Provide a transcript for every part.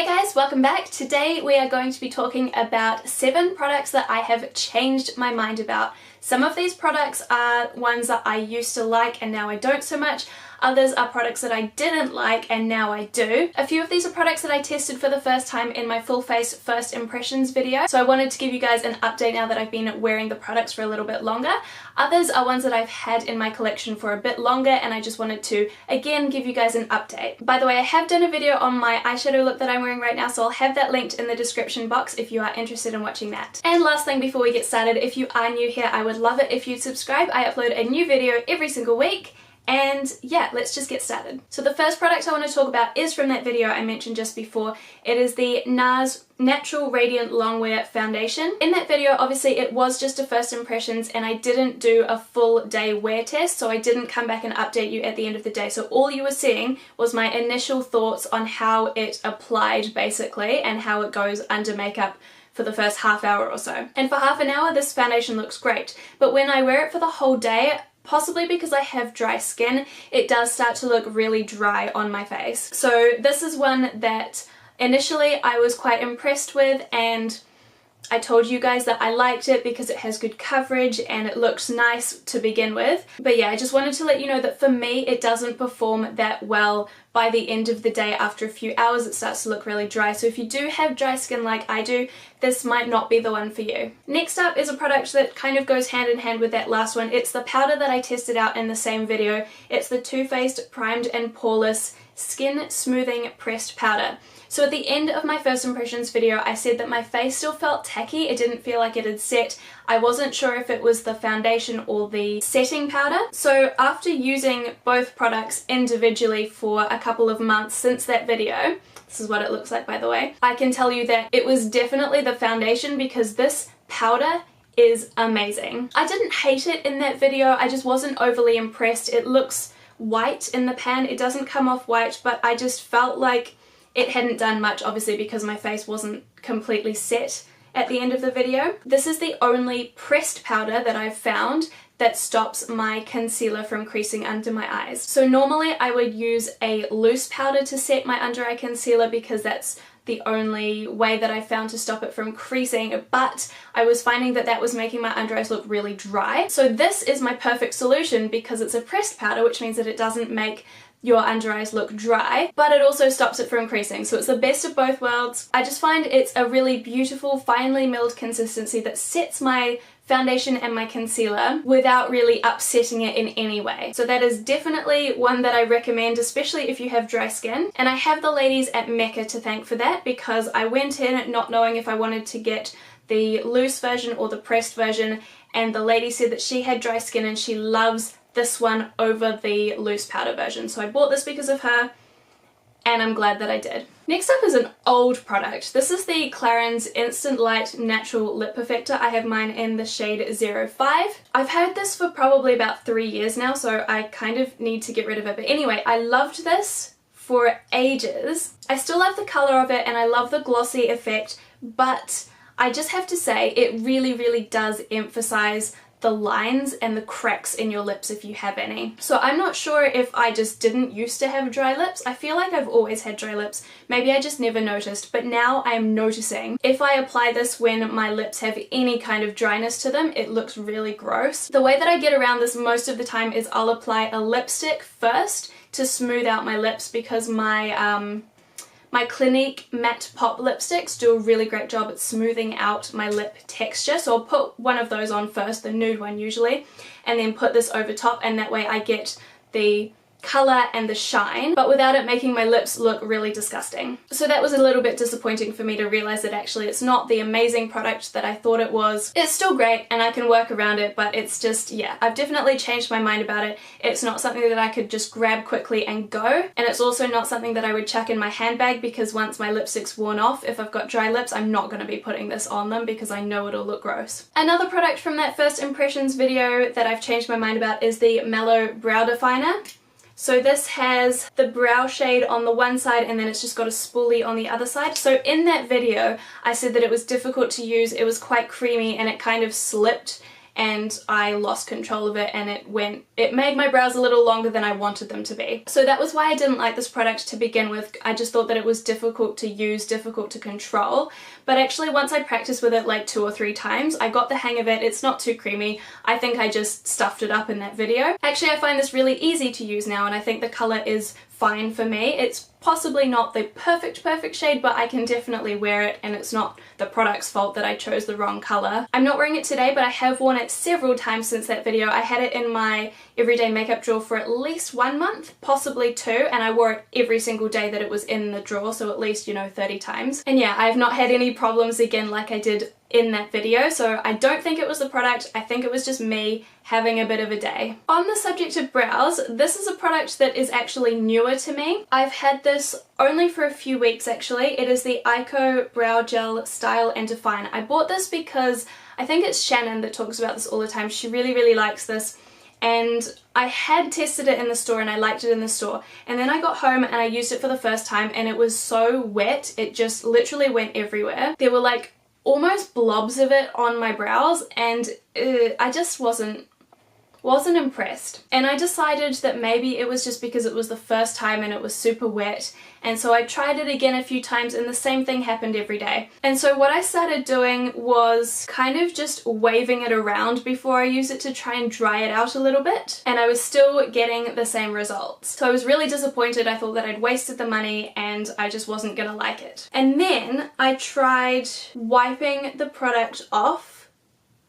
Hey guys, welcome back. Today we are going to be talking about 7 products that I have changed my mind about. Some of these products are ones that I used to like and now I don't so much. Others are products that I didn't like and now I do. A few of these are products that I tested for the first time in my full face first impressions video. So I wanted to give you guys an update now that I've been wearing the products for a little bit longer. Others are ones that I've had in my collection for a bit longer and I just wanted to, again, give you guys an update. By the way, I have done a video on my eyeshadow look that I'm wearing right now, so I'll have that linked in the description box if you are interested in watching that. And last thing before we get started, if you are new here, I would love it if you'd subscribe. I upload a new video every single week. And yeah, let's just get started. So the first product I want to talk about is from that video I mentioned just before. It is the NARS Natural Radiant Longwear Foundation. In that video, obviously it was just a first impressions and I didn't do a full day wear test, so I didn't come back and update you at the end of the day. So all you were seeing was my initial thoughts on how it applied basically and how it goes under makeup for the first half hour or so. And for half an hour, this foundation looks great. But when I wear it for the whole day, possibly because I have dry skin, it does start to look really dry on my face. So this is one that initially I was quite impressed with, and I told you guys that I liked it because it has good coverage and it looks nice to begin with. But yeah, I just wanted to let you know that for me it doesn't perform that well by the end of the day. After a few hours it starts to look really dry, so if you do have dry skin like I do, this might not be the one for you. Next up is a product that kind of goes hand in hand with that last one. It's the powder that I tested out in the same video. It's the Too Faced Primed and Poreless Skin Smoothing Pressed Powder. So at the end of my first impressions video, I said that my face still felt tacky. It didn't feel like it had set. I wasn't sure if it was the foundation or the setting powder. So after using both products individually for a couple of months since that video, this is what it looks like by the way, I can tell you that it was definitely the foundation because this powder is amazing. I didn't hate it in that video, I just wasn't overly impressed. It looks white in the pan, it doesn't come off white, but I just felt like it hadn't done much, obviously because my face wasn't completely set at the end of the video. This is the only pressed powder that I've found that stops my concealer from creasing under my eyes. So normally I would use a loose powder to set my under eye concealer because that's the only way that I found to stop it from creasing, but I was finding that that was making my under eyes look really dry. So this is my perfect solution because it's a pressed powder, which means that it doesn't make your under eyes look dry, but it also stops it from creasing. So it's the best of both worlds. I just find it's a really beautiful, finely milled consistency that sets my foundation and my concealer without really upsetting it in any way. So that is definitely one that I recommend, especially if you have dry skin. And I have the ladies at Mecca to thank for that because I went in not knowing if I wanted to get the loose version or the pressed version, and the lady said that she had dry skin and she loves this one over the loose powder version. So I bought this because of her and I'm glad that I did. Next up is an old product. This is the Clarins Instant Light Natural Lip Perfector. I have mine in the shade 05. I've had this for probably about 3 years now, so I kind of need to get rid of it. But anyway, I loved this for ages. I still love the colour of it and I love the glossy effect, but I just have to say it really, really does emphasize the lines and the cracks in your lips if you have any. So I'm not sure if I just didn't used to have dry lips. I feel like I've always had dry lips. Maybe I just never noticed, but now I am noticing. If I apply this when my lips have any kind of dryness to them, it looks really gross. The way that I get around this most of the time is I'll apply a lipstick first to smooth out my lips because my Clinique Matte Pop lipsticks do a really great job at smoothing out my lip texture. So I'll put one of those on first, the nude one usually, and then put this over top, and that way I get the colour and the shine, but without it making my lips look really disgusting. So that was a little bit disappointing for me to realise that actually it's not the amazing product that I thought it was. It's still great and I can work around it, but it's just, yeah, I've definitely changed my mind about it. It's not something that I could just grab quickly and go, and it's also not something that I would chuck in my handbag because once my lipstick's worn off, if I've got dry lips, I'm not going to be putting this on them because I know it'll look gross. Another product from that first impressions video that I've changed my mind about is the Mellow Brow Definer. So this has the brow shade on the one side and then it's just got a spoolie on the other side. So in that video I said that it was difficult to use, it was quite creamy and it kind of slipped and I lost control of it, and it made my brows a little longer than I wanted them to be. So that was why I didn't like this product to begin with. I just thought that it was difficult to use, difficult to control. But actually once I practiced with it like 2 or 3 times, I got the hang of it. It's not too creamy. I think I just stuffed it up in that video. Actually, I find this really easy to use now, and I think the colour is fine for me. It's possibly not the perfect shade, but I can definitely wear it, and it's not the product's fault that I chose the wrong colour. I'm not wearing it today, but I have worn it several times since that video. I had it in my everyday makeup drawer for at least 1 month, possibly 2, and I wore it every single day that it was in the drawer, so at least, you know, 30 times. And yeah, I've not had any problems again like I did in that video, so I don't think it was the product. I think it was just me having a bit of a day. On the subject of brows, this is a product that is actually newer to me. I've had this only for a few weeks actually. It is the Eyeko Brow Gel Style and Define. I bought this because I think it's Shannon that talks about this all the time. She really likes this, and I had tested it in the store and I liked it in the store, and then I got home and I used it for the first time, and it was so wet, it just literally went everywhere. There were like almost blobs of it on my brows, and I just wasn't impressed. And I decided that maybe it was just because it was the first time and it was super wet, and so I tried it again a few times and the same thing happened every day. And so what I started doing was kind of just waving it around before I use it to try and dry it out a little bit, and I was still getting the same results. So I was really disappointed. I thought that I'd wasted the money and I just wasn't gonna like it. And then I tried wiping the product off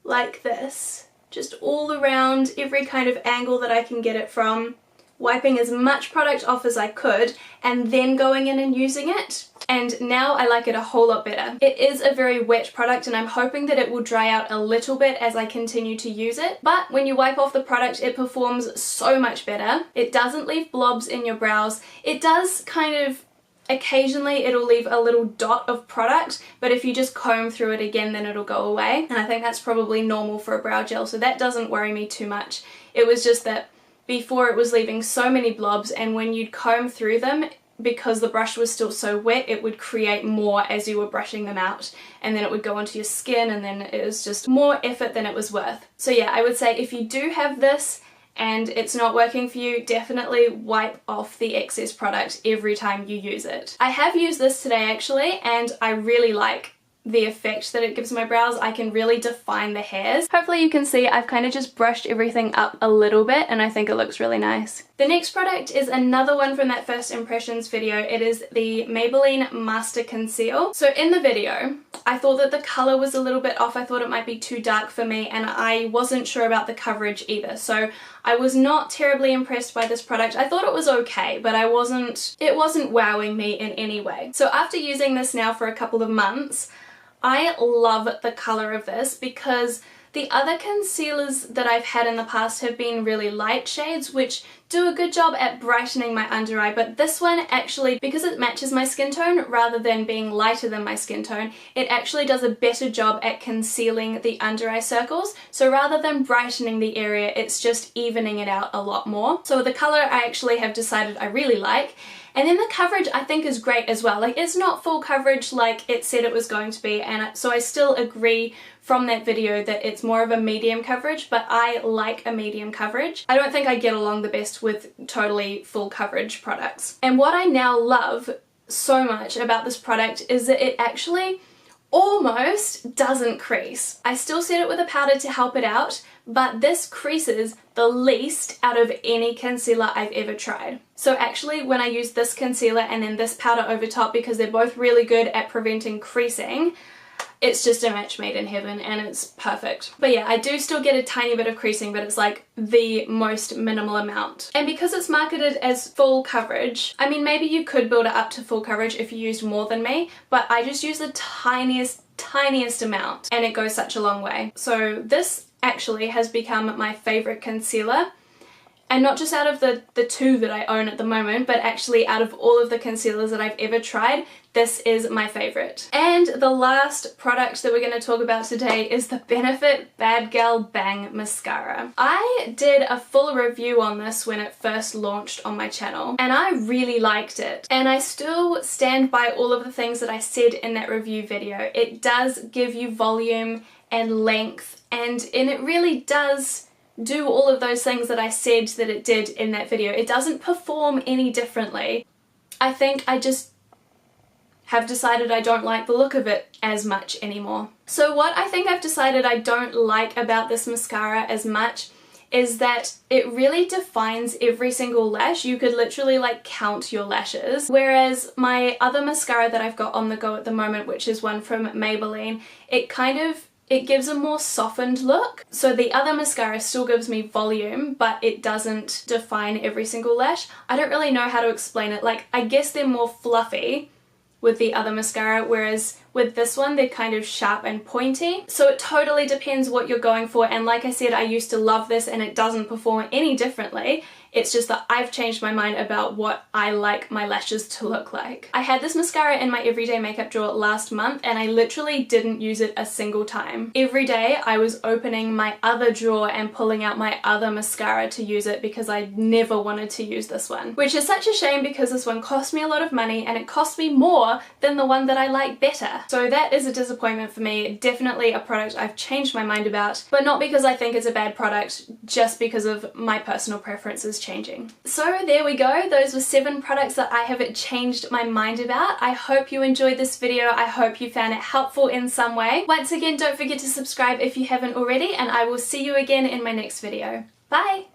like this, just all around, every kind of angle that I can get it from, wiping as much product off as I could, and then going in and using it. And now I like it a whole lot better. It is a very wet product, and I'm hoping that it will dry out a little bit as I continue to use it. But when you wipe off the product, it performs so much better. It doesn't leave blobs in your brows. It does kind of occasionally, it'll leave a little dot of product, but if you just comb through it again, then it'll go away. And I think that's probably normal for a brow gel, so that doesn't worry me too much. It was just that before it was leaving so many blobs, and when you'd comb through them, because the brush was still so wet, it would create more as you were brushing them out, and then it would go onto your skin, and then it was just more effort than it was worth. So yeah, I would say if you do have this and it's not working for you, definitely wipe off the excess product every time you use it. I have used this today actually, and I really like the effect that it gives my brows. I can really define the hairs. Hopefully you can see I've kind of just brushed everything up a little bit, and I think it looks really nice. The next product is another one from that first impressions video. It is the Maybelline Master Conceal. So in the video, I thought that the colour was a little bit off. I thought it might be too dark for me, and I wasn't sure about the coverage either. So I was not terribly impressed by this product. I thought it was okay, but it wasn't wowing me in any way. So after using this now for a couple of months, I love the colour of this, because the other concealers that I've had in the past have been really light shades, which do a good job at brightening my under eye, but this one actually, because it matches my skin tone rather than being lighter than my skin tone, it actually does a better job at concealing the under eye circles. So rather than brightening the area, it's just evening it out a lot more. So the colour I actually have decided I really like. And then the coverage I think is great as well. Like, it's not full coverage like it said it was going to be, and so I still agree from that video that it's more of a medium coverage, but I like a medium coverage. I don't think I get along the best with totally full coverage products. And what I now love so much about this product is that it actually almost doesn't crease. I still set it with a powder to help it out, but this creases the least out of any concealer I've ever tried. So actually when I use this concealer and then this powder over top, because they're both really good at preventing creasing, it's just a match made in heaven, and it's perfect. But yeah, I do still get a tiny bit of creasing, but it's like the most minimal amount. And because it's marketed as full coverage, I mean, maybe you could build it up to full coverage if you used more than me, but I just use the tiniest amount, and it goes such a long way. So this actually has become my favorite concealer. And not just out of the two that I own at the moment, but actually out of all of the concealers that I've ever tried, this is my favourite. And the last product that we're going to talk about today is the Benefit Bad Gal Bang Mascara. I did a full review on this when it first launched on my channel, and I really liked it. And I still stand by all of the things that I said in that review video. It does give you volume and length, and it really does do all of those things that I said that it did in that video. It doesn't perform any differently. I think I just have decided I don't like the look of it as much anymore. So what I think I've decided I don't like about this mascara as much is that it really defines every single lash. You could literally like count your lashes. Whereas my other mascara that I've got on the go at the moment, which is one from Maybelline, it gives a more softened look. So the other mascara still gives me volume, but it doesn't define every single lash. I don't really know how to explain it. Like, I guess they're more fluffy with the other mascara, whereas with this one they're kind of sharp and pointy. So it totally depends what you're going for, and like I said, I used to love this and it doesn't perform any differently. It's just that I've changed my mind about what I like my lashes to look like. I had this mascara in my everyday makeup drawer last month and I literally didn't use it a single time. Every day I was opening my other drawer and pulling out my other mascara to use it because I never wanted to use this one. Which is such a shame because this one cost me a lot of money and it cost me more than the one that I like better. So that is a disappointment for me. Definitely a product I've changed my mind about, but not because I think it's a bad product, just because of my personal preferences changing. So there we go. Those were 7 products that I have changed my mind about. I hope you enjoyed this video. I hope you found it helpful in some way. Once again, don't forget to subscribe if you haven't already, and I will see you again in my next video. Bye!